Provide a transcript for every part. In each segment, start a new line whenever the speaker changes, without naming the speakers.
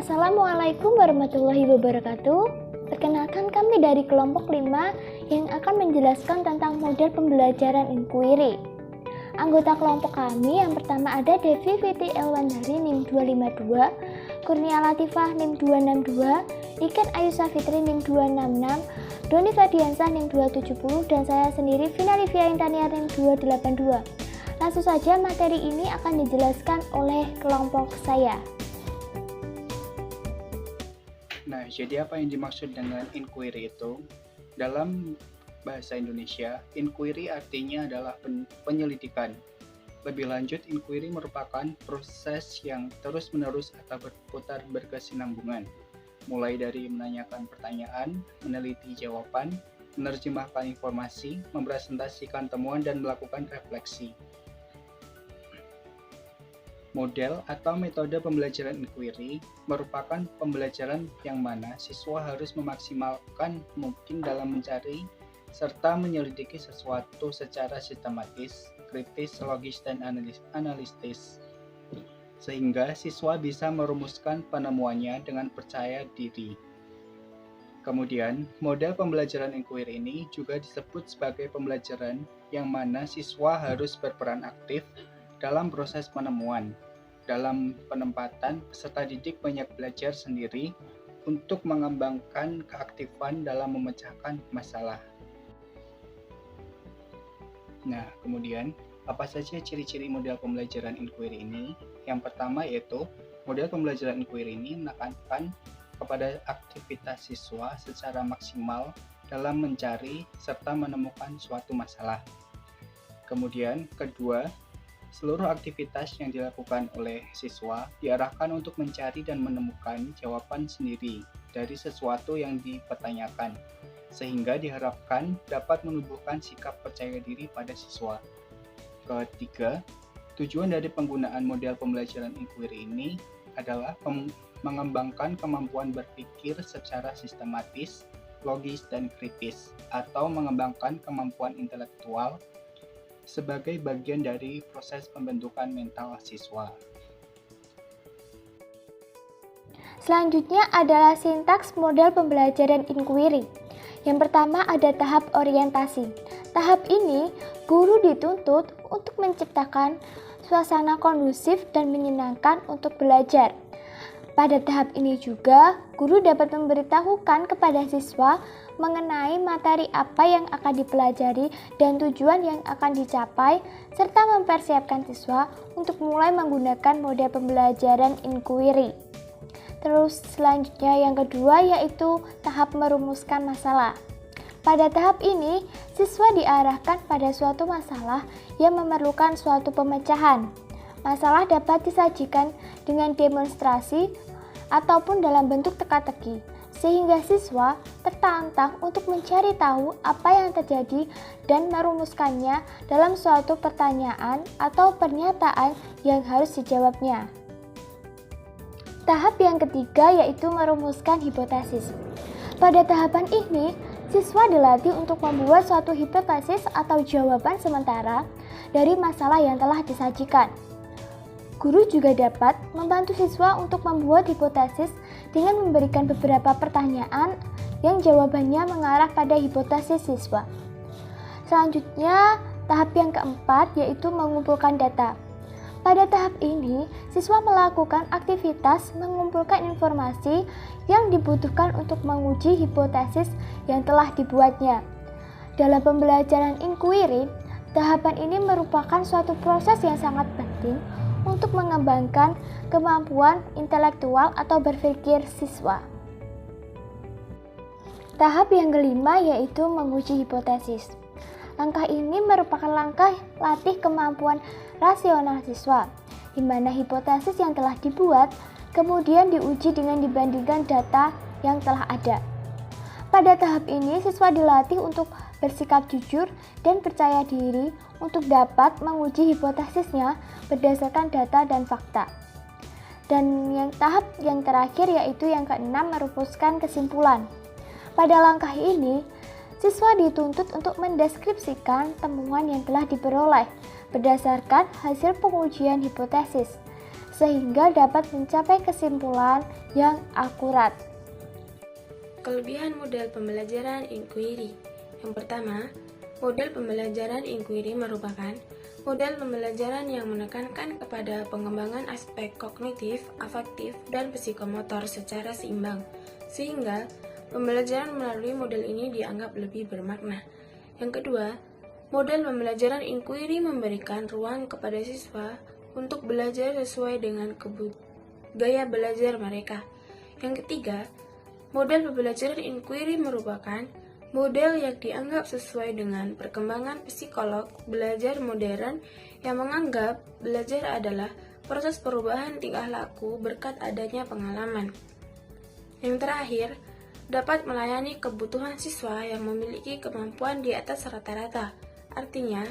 Assalamualaikum warahmatullahi wabarakatuh. Perkenalkan, kami dari kelompok 5 yang akan menjelaskan tentang model pembelajaran inquiry. Anggota kelompok kami yang pertama ada Devi Fiti Elwandari NIM 252, Kurnia Latifah NIM 262, Iken Ayu Safitri NIM 266, Doni Fadiansah NIM 270, dan saya sendiri Vina Livia Intania NIM 282. Langsung saja materi ini akan dijelaskan oleh kelompok saya.
Nah, jadi apa yang dimaksud dengan inquiry itu? Dalam bahasa Indonesia, inquiry artinya adalah penyelidikan. Lebih lanjut, inquiry merupakan proses yang terus-menerus atau berputar berkesinambungan, mulai dari menanyakan pertanyaan, meneliti jawaban, menerjemahkan informasi, mempresentasikan temuan, dan melakukan refleksi. Model atau metode pembelajaran inquiry merupakan pembelajaran yang mana siswa harus memaksimalkan mungkin dalam mencari serta menyelidiki sesuatu secara sistematis, kritis, logis, dan analitis, sehingga siswa bisa merumuskan penemuannya dengan percaya diri. Kemudian, model pembelajaran inquiry ini juga disebut sebagai pembelajaran yang mana siswa harus berperan aktif dalam proses penemuan, dalam penempatan peserta didik banyak belajar sendiri untuk mengembangkan keaktifan dalam memecahkan masalah. Nah, kemudian apa saja ciri-ciri model pembelajaran inquiry ini? Yang pertama yaitu model pembelajaran inquiry ini menekankan kepada aktivitas siswa secara maksimal dalam mencari serta menemukan suatu masalah. Kemudian kedua, seluruh aktivitas yang dilakukan oleh siswa diarahkan untuk mencari dan menemukan jawaban sendiri dari sesuatu yang dipertanyakan, sehingga diharapkan dapat menumbuhkan sikap percaya diri pada siswa. Ketiga, tujuan dari penggunaan model pembelajaran inquiry ini adalah mengembangkan kemampuan berpikir secara sistematis, logis, dan kritis, atau mengembangkan kemampuan intelektual sebagai bagian dari proses pembentukan mental siswa.
Selanjutnya adalah sintaks model pembelajaran inquiry. Yang pertama ada tahap orientasi. Tahap ini, guru dituntut untuk menciptakan suasana kondusif dan menyenangkan untuk belajar. Pada tahap ini juga, guru dapat memberitahukan kepada siswa mengenai materi apa yang akan dipelajari dan tujuan yang akan dicapai, serta mempersiapkan siswa untuk mulai menggunakan model pembelajaran inquiry. Terus selanjutnya yang kedua yaitu tahap merumuskan masalah. Pada tahap ini, siswa diarahkan pada suatu masalah yang memerlukan suatu pemecahan. Masalah dapat disajikan dengan demonstrasi ataupun dalam bentuk teka-teki, sehingga siswa tertantang untuk mencari tahu apa yang terjadi dan merumuskannya dalam suatu pertanyaan atau pernyataan yang harus dijawabnya. Tahap yang ketiga yaitu merumuskan hipotesis. Pada tahapan ini, siswa dilatih untuk membuat suatu hipotesis atau jawaban sementara dari masalah yang telah disajikan. Guru juga dapat membantu siswa untuk membuat hipotesis dengan memberikan beberapa pertanyaan yang jawabannya mengarah pada hipotesis siswa. Selanjutnya, tahap yang keempat yaitu mengumpulkan data. Pada tahap ini, siswa melakukan aktivitas mengumpulkan informasi yang dibutuhkan untuk menguji hipotesis yang telah dibuatnya. Dalam pembelajaran inquiry, tahapan ini merupakan suatu proses yang sangat penting untuk mengembangkan kemampuan intelektual atau berpikir siswa. Tahap yang kelima yaitu menguji hipotesis. Langkah ini merupakan langkah latih kemampuan rasional siswa, di mana hipotesis yang telah dibuat kemudian diuji dengan dibandingkan data yang telah ada. Pada tahap ini, siswa dilatih untuk bersikap jujur dan percaya diri untuk dapat menguji hipotesisnya berdasarkan data dan fakta. Dan tahap yang terakhir yaitu yang keenam, merumuskan kesimpulan. Pada langkah ini, siswa dituntut untuk mendeskripsikan temuan yang telah diperoleh berdasarkan hasil pengujian hipotesis, sehingga dapat mencapai kesimpulan yang akurat.
Kelebihan model pembelajaran inquiry. Yang pertama, model pembelajaran inquiry merupakan model pembelajaran yang menekankan kepada pengembangan aspek kognitif, afektif, dan psikomotor secara seimbang, sehingga pembelajaran melalui model ini dianggap lebih bermakna. Yang kedua, model pembelajaran inquiry memberikan ruang kepada siswa untuk belajar sesuai dengan gaya belajar mereka. Yang ketiga, model pembelajaran inquiry merupakan model yang dianggap sesuai dengan perkembangan psikolog belajar modern yang menganggap belajar adalah proses perubahan tingkah laku berkat adanya pengalaman. Yang terakhir, dapat melayani kebutuhan siswa yang memiliki kemampuan di atas rata-rata. Artinya,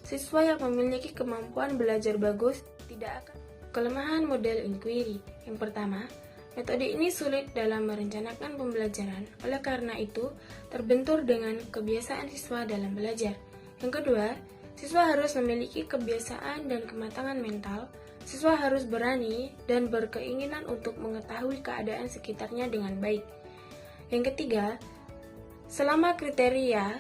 siswa yang memiliki kemampuan belajar bagus tidak akan. Kelemahan model inquiry. Yang pertama, metode ini sulit dalam merencanakan pembelajaran, oleh karena itu terbentur dengan kebiasaan siswa dalam belajar. Yang kedua, siswa harus memiliki kebiasaan dan kematangan mental. Siswa harus berani dan berkeinginan untuk mengetahui keadaan sekitarnya dengan baik. Yang ketiga, selama kriteria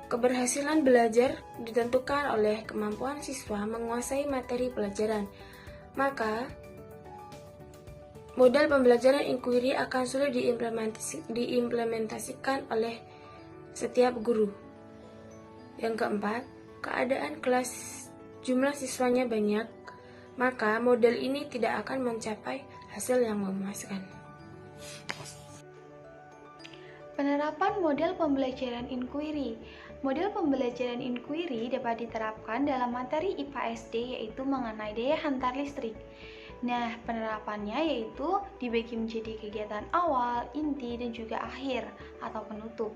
keberhasilan belajar ditentukan oleh kemampuan siswa menguasai materi pelajaran, maka model pembelajaran inquiry akan sulit diimplementasikan oleh setiap guru. Yang keempat, keadaan kelas jumlah siswanya banyak, maka model ini tidak akan mencapai hasil yang memuaskan.
Penerapan model pembelajaran inquiry. Model pembelajaran inquiry dapat diterapkan dalam materi IPA SD yaitu mengenai daya hantar listrik. Nah, penerapannya yaitu dibagi menjadi kegiatan awal, inti, dan juga akhir atau penutup.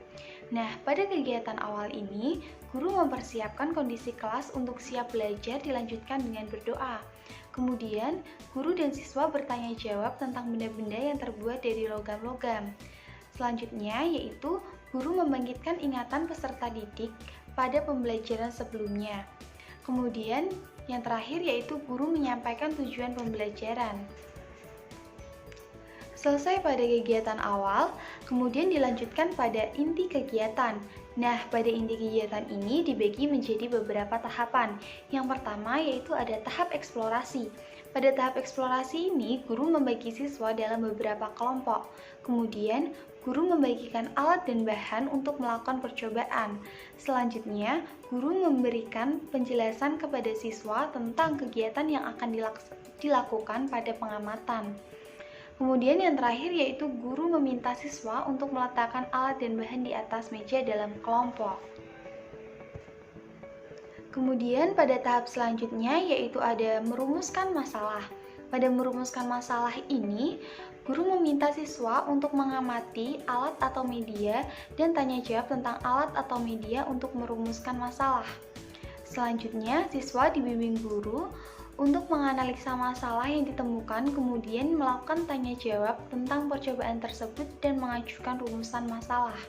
Nah, pada kegiatan awal ini, guru mempersiapkan kondisi kelas untuk siap belajar dilanjutkan dengan berdoa. Kemudian, guru dan siswa bertanya jawab tentang benda-benda yang terbuat dari logam-logam. Selanjutnya yaitu guru membangkitkan ingatan peserta didik pada pembelajaran sebelumnya. Kemudian yang terakhir yaitu guru menyampaikan tujuan pembelajaran. Selesai pada kegiatan awal, kemudian dilanjutkan pada inti kegiatan. Nah, pada inti kegiatan ini dibagi menjadi beberapa tahapan. Yang pertama yaitu ada tahap eksplorasi. Pada tahap eksplorasi ini, guru membagi siswa dalam beberapa kelompok. Kemudian, guru membagikan alat dan bahan untuk melakukan percobaan. Selanjutnya, guru memberikan penjelasan kepada siswa tentang kegiatan yang akan dilakukan pada pengamatan. Kemudian yang terakhir yaitu guru meminta siswa untuk meletakkan alat dan bahan di atas meja dalam kelompok. Kemudian pada tahap selanjutnya yaitu ada merumuskan masalah. Pada merumuskan masalah ini, guru meminta siswa untuk mengamati alat atau media dan tanya jawab tentang alat atau media untuk merumuskan masalah. Selanjutnya, siswa dibimbing guru untuk menganalisa masalah yang ditemukan, kemudian melakukan tanya jawab tentang percobaan tersebut dan mengajukan rumusan masalah.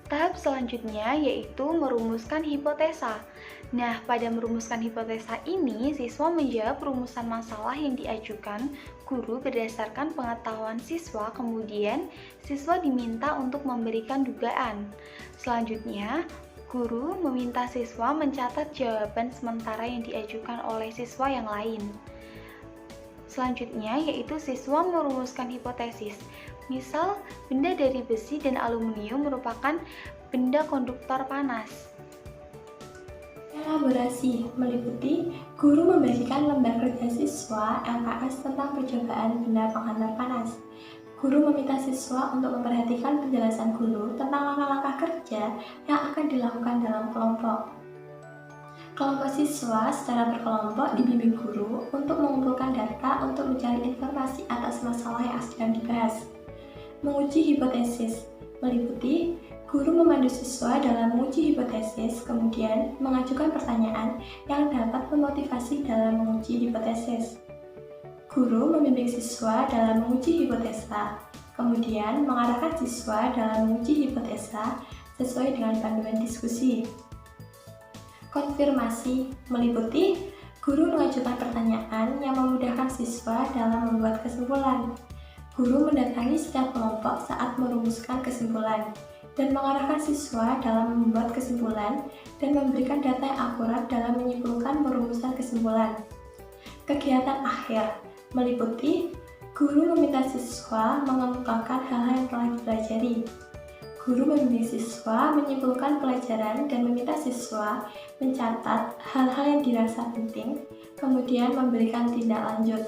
Tahap selanjutnya yaitu merumuskan hipotesa. Nah, pada merumuskan hipotesa ini, siswa menjawab rumusan masalah yang diajukan guru berdasarkan pengetahuan siswa, kemudian siswa diminta untuk memberikan dugaan. Selanjutnya, guru meminta siswa mencatat jawaban sementara yang diajukan oleh siswa yang lain. Selanjutnya yaitu siswa merumuskan hipotesis. Misal, benda dari besi dan aluminium merupakan benda konduktor panas.
Elaborasi meliputi guru membagikan lembar kerja siswa LKS tentang percobaan benda penghantar panas. Guru meminta siswa untuk memperhatikan penjelasan guru tentang langkah-langkah kerja yang akan dilakukan dalam kelompok. Kelompok siswa secara berkelompok dibimbing guru untuk mengumpulkan data untuk mencari informasi atas masalah yang sedang dibahas. Menguji hipotesis meliputi guru memandu siswa dalam menguji hipotesis, kemudian mengajukan pertanyaan yang dapat memotivasi dalam menguji hipotesis. Guru membimbing siswa dalam menguji hipotesa, kemudian mengarahkan siswa dalam menguji hipotesa sesuai dengan panduan diskusi. Konfirmasi meliputi Guru mengajukan pertanyaan yang memudahkan siswa dalam membuat kesimpulan. Guru mendatangi setiap kelompok saat merumuskan kesimpulan dan mengarahkan siswa dalam membuat kesimpulan dan memberikan data yang akurat dalam menyimpulkan perumusan kesimpulan. Kegiatan akhir meliputi guru meminta siswa mengemukakan hal-hal yang telah dipelajari. Guru membimbing siswa menyimpulkan pelajaran dan meminta siswa mencatat hal-hal yang dirasa penting, kemudian memberikan tindak lanjut.